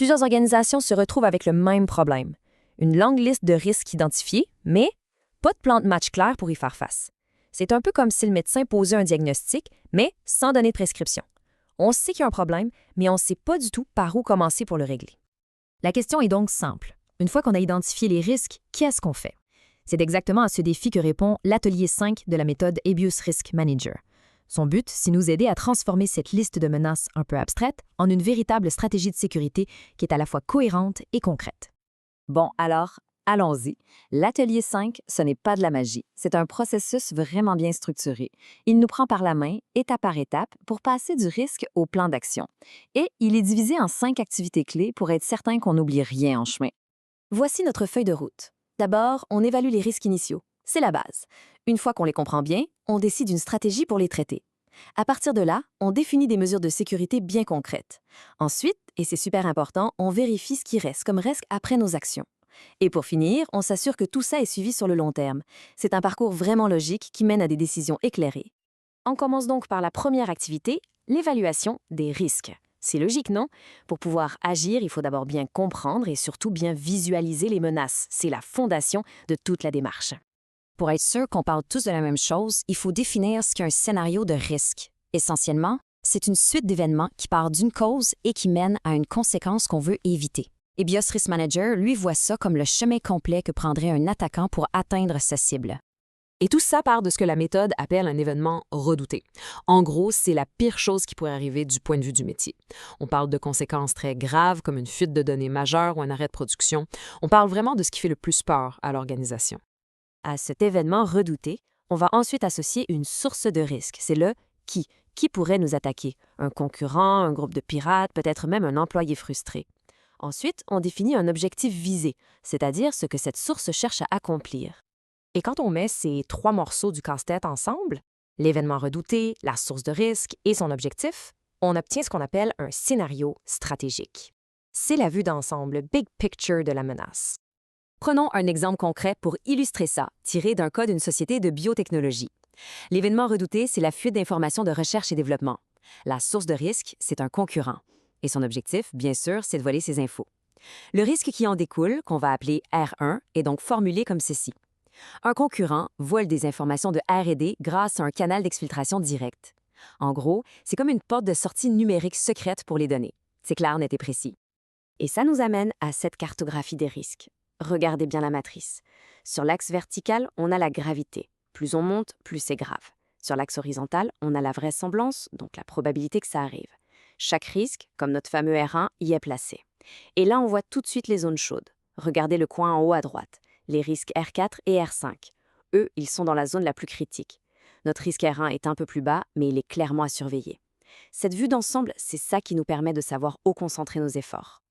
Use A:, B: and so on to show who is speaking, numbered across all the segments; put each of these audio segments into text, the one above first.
A: Plusieurs organisations se retrouvent avec le même problème. Une longue liste de risques identifiés, mais pas de plan de match clair pour y faire face. C'est un peu comme si le médecin posait un diagnostic, mais sans donner de prescription. On sait qu'il y a un problème, mais on ne sait pas du tout par où commencer pour le régler. La question est donc simple. Une fois qu'on a identifié les risques, qu'est-ce qu'on fait? C'est exactement à ce défi que répond l'atelier 5 de la méthode Habeas Risk Manager. Son but, c'est nous aider à transformer cette liste de menaces un peu abstraite en une véritable stratégie de sécurité qui est à la fois cohérente et concrète.
B: Bon, alors, allons-y. L'atelier 5, ce n'est pas de la magie. C'est un processus vraiment bien structuré. Il nous prend par la main, étape par étape, pour passer du risque au plan d'action. Et il est divisé en 5 activités clés pour être certain qu'on n'oublie rien en chemin.
A: Voici notre feuille de route. D'abord, on évalue les risques initiaux. C'est la base. Une fois qu'on les comprend bien, on décide une stratégie pour les traiter. À partir de là, on définit des mesures de sécurité bien concrètes. Ensuite, et c'est super important, on vérifie ce qui reste comme risque après nos actions. Et pour finir, on s'assure que tout ça est suivi sur le long terme. C'est un parcours vraiment logique qui mène à des décisions éclairées. On commence donc par la première activité, l'évaluation des risques. C'est logique, non? Pour pouvoir agir, il faut d'abord bien comprendre et surtout bien visualiser les menaces. C'est la fondation de toute la démarche.
B: Pour être sûr qu'on parle tous de la même chose, il faut définir ce qu'est un scénario de risque. Essentiellement, c'est une suite d'événements qui part d'une cause et qui mène à une conséquence qu'on veut éviter. Habeas Risk Manager, lui, voit ça comme le chemin complet que prendrait un attaquant pour atteindre sa cible.
C: Et tout ça part de ce que la méthode appelle un événement redouté. En gros, c'est la pire chose qui pourrait arriver du point de vue du métier. On parle de conséquences très graves comme une fuite de données majeure ou un arrêt de production. On parle vraiment de ce qui fait le plus peur à l'organisation.
A: À cet événement redouté, on va ensuite associer une source de risque. C'est le qui. Qui pourrait nous attaquer? Un concurrent, un groupe de pirates, peut-être même un employé frustré. Ensuite, on définit un objectif visé, c'est-à-dire ce que cette source cherche à accomplir. Et quand on met ces 3 morceaux du casse-tête ensemble, l'événement redouté, la source de risque et son objectif, on obtient ce qu'on appelle un scénario stratégique. C'est la vue d'ensemble, le big picture de la menace.
B: Prenons un exemple concret pour illustrer ça, tiré d'un cas d'une société de biotechnologie. L'événement redouté, c'est la fuite d'informations de recherche et développement. La source de risque, c'est un concurrent. Et son objectif, bien sûr, c'est de voler ces infos. Le risque qui en découle, qu'on va appeler R1, est donc formulé comme ceci. Un concurrent vole des informations de R&D grâce à un canal d'exfiltration direct. En gros, c'est comme une porte de sortie numérique secrète pour les données. C'est clair, net et précis.
A: Et ça nous amène à cette cartographie des risques. Regardez bien la matrice. Sur l'axe vertical, on a la gravité. Plus on monte, plus c'est grave. Sur l'axe horizontal, on a la vraisemblance, donc la probabilité que ça arrive. Chaque risque, comme notre fameux R1, y est placé. Et là, on voit tout de suite les zones chaudes. Regardez le coin en haut à droite. Les risques R4 et R5. Eux, ils sont dans la zone la plus critique. Notre risque R1 est un peu plus bas, mais il est clairement à surveiller. Cette vue d'ensemble, c'est ça qui nous permet de savoir où concentrer nos efforts.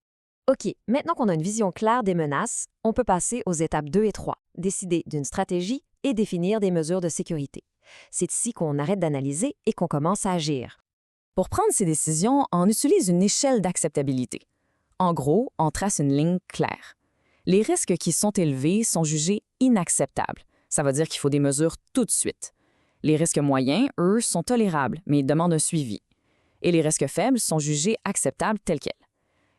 A: OK, maintenant qu'on a une vision claire des menaces, on peut passer aux étapes 2 et 3, décider d'une stratégie et définir des mesures de sécurité. C'est ici qu'on arrête d'analyser et qu'on commence à agir.
D: Pour prendre ces décisions, on utilise une échelle d'acceptabilité. En gros, on trace une ligne claire. Les risques qui sont élevés sont jugés inacceptables. Ça veut dire qu'il faut des mesures tout de suite. Les risques moyens, eux, sont tolérables, mais ils demandent un suivi. Et les risques faibles sont jugés acceptables tels quels.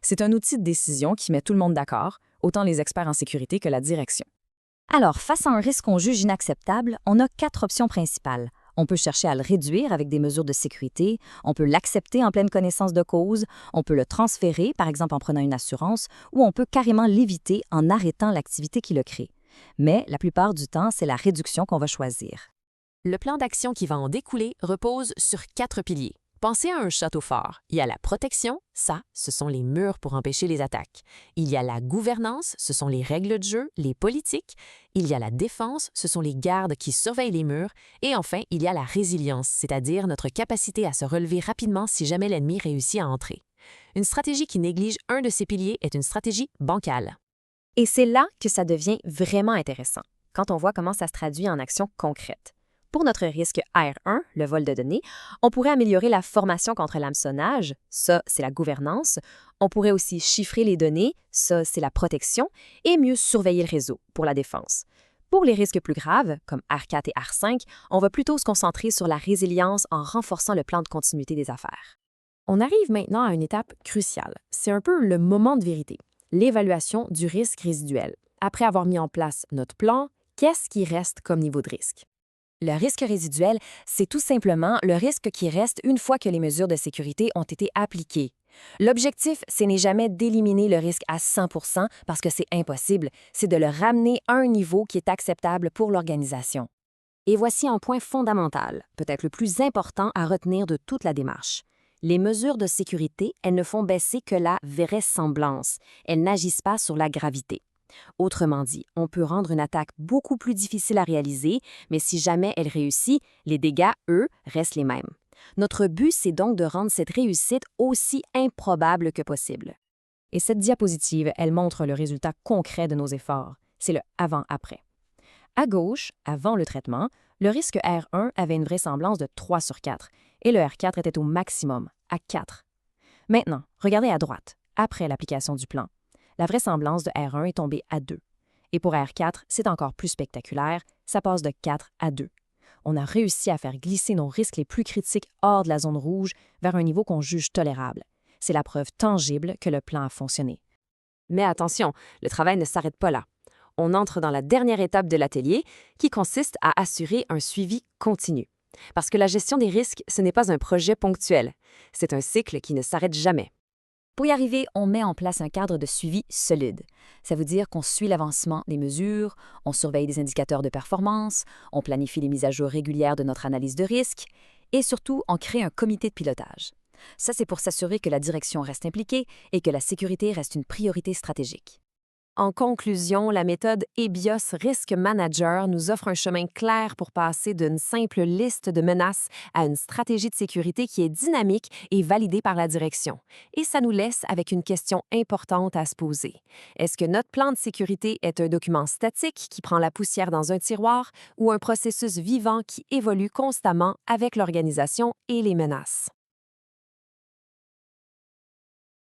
D: C'est un outil de décision qui met tout le monde d'accord, autant les experts en sécurité que la direction.
B: Alors, face à un risque qu'on juge inacceptable, on a 4 options principales. On peut chercher à le réduire avec des mesures de sécurité, on peut l'accepter en pleine connaissance de cause, on peut le transférer, par exemple en prenant une assurance, ou on peut carrément l'éviter en arrêtant l'activité qui le crée. Mais la plupart du temps, c'est la réduction qu'on va choisir.
C: Le plan d'action qui va en découler repose sur 4 piliers. Pensez à un château fort. Il y a la protection, ça, ce sont les murs pour empêcher les attaques. Il y a la gouvernance, ce sont les règles de jeu, les politiques. Il y a la défense, ce sont les gardes qui surveillent les murs. Et enfin, il y a la résilience, c'est-à-dire notre capacité à se relever rapidement si jamais l'ennemi réussit à entrer. Une stratégie qui néglige un de ces piliers est une stratégie bancale.
A: Et c'est là que ça devient vraiment intéressant, quand on voit comment ça se traduit en actions concrètes. Pour notre risque R1, le vol de données, on pourrait améliorer la formation contre l'hameçonnage, ça c'est la gouvernance. On pourrait aussi chiffrer les données, ça c'est la protection, et mieux surveiller le réseau pour la défense. Pour les risques plus graves, comme R4 et R5, on va plutôt se concentrer sur la résilience en renforçant le plan de continuité des affaires.
E: On arrive maintenant à une étape cruciale. C'est un peu le moment de vérité, l'évaluation du risque résiduel. Après avoir mis en place notre plan, qu'est-ce qui reste comme niveau de risque?
B: Le risque résiduel, c'est tout simplement le risque qui reste une fois que les mesures de sécurité ont été appliquées. L'objectif, ce n'est jamais d'éliminer le risque à 100 parce que c'est impossible, c'est de le ramener à un niveau qui est acceptable pour l'organisation. Et voici un point fondamental, peut-être le plus important à retenir de toute la démarche. Les mesures de sécurité, elles ne font baisser que la vraisemblance. Elles n'agissent pas sur la gravité. Autrement dit, on peut rendre une attaque beaucoup plus difficile à réaliser, mais si jamais elle réussit, les dégâts, eux, restent les mêmes. Notre but, c'est donc de rendre cette réussite aussi improbable que possible.
D: Et cette diapositive, elle montre le résultat concret de nos efforts. C'est le avant-après. À gauche, avant le traitement, le risque R1 avait une vraisemblance de 3 sur 4 et le R4 était au maximum, à 4. Maintenant, regardez à droite, après l'application du plan. La vraisemblance de R1 est tombée à 2. Et pour R4, c'est encore plus spectaculaire, ça passe de 4 à 2. On a réussi à faire glisser nos risques les plus critiques hors de la zone rouge vers un niveau qu'on juge tolérable. C'est la preuve tangible que le plan a fonctionné.
A: Mais attention, le travail ne s'arrête pas là. On entre dans la dernière étape de l'atelier qui consiste à assurer un suivi continu. Parce que la gestion des risques, ce n'est pas un projet ponctuel. C'est un cycle qui ne s'arrête jamais.
B: Pour y arriver, on met en place un cadre de suivi solide. Ça veut dire qu'on suit l'avancement des mesures, on surveille des indicateurs de performance, on planifie les mises à jour régulières de notre analyse de risque et surtout, on crée un comité de pilotage. Ça, c'est pour s'assurer que la direction reste impliquée et que la sécurité reste une priorité stratégique.
A: En conclusion, la méthode EBIOS Risk Manager nous offre un chemin clair pour passer d'une simple liste de menaces à une stratégie de sécurité qui est dynamique et validée par la direction. Et ça nous laisse avec une question importante à se poser. Est-ce que notre plan de sécurité est un document statique qui prend la poussière dans un tiroir ou un processus vivant qui évolue constamment avec l'organisation et les menaces?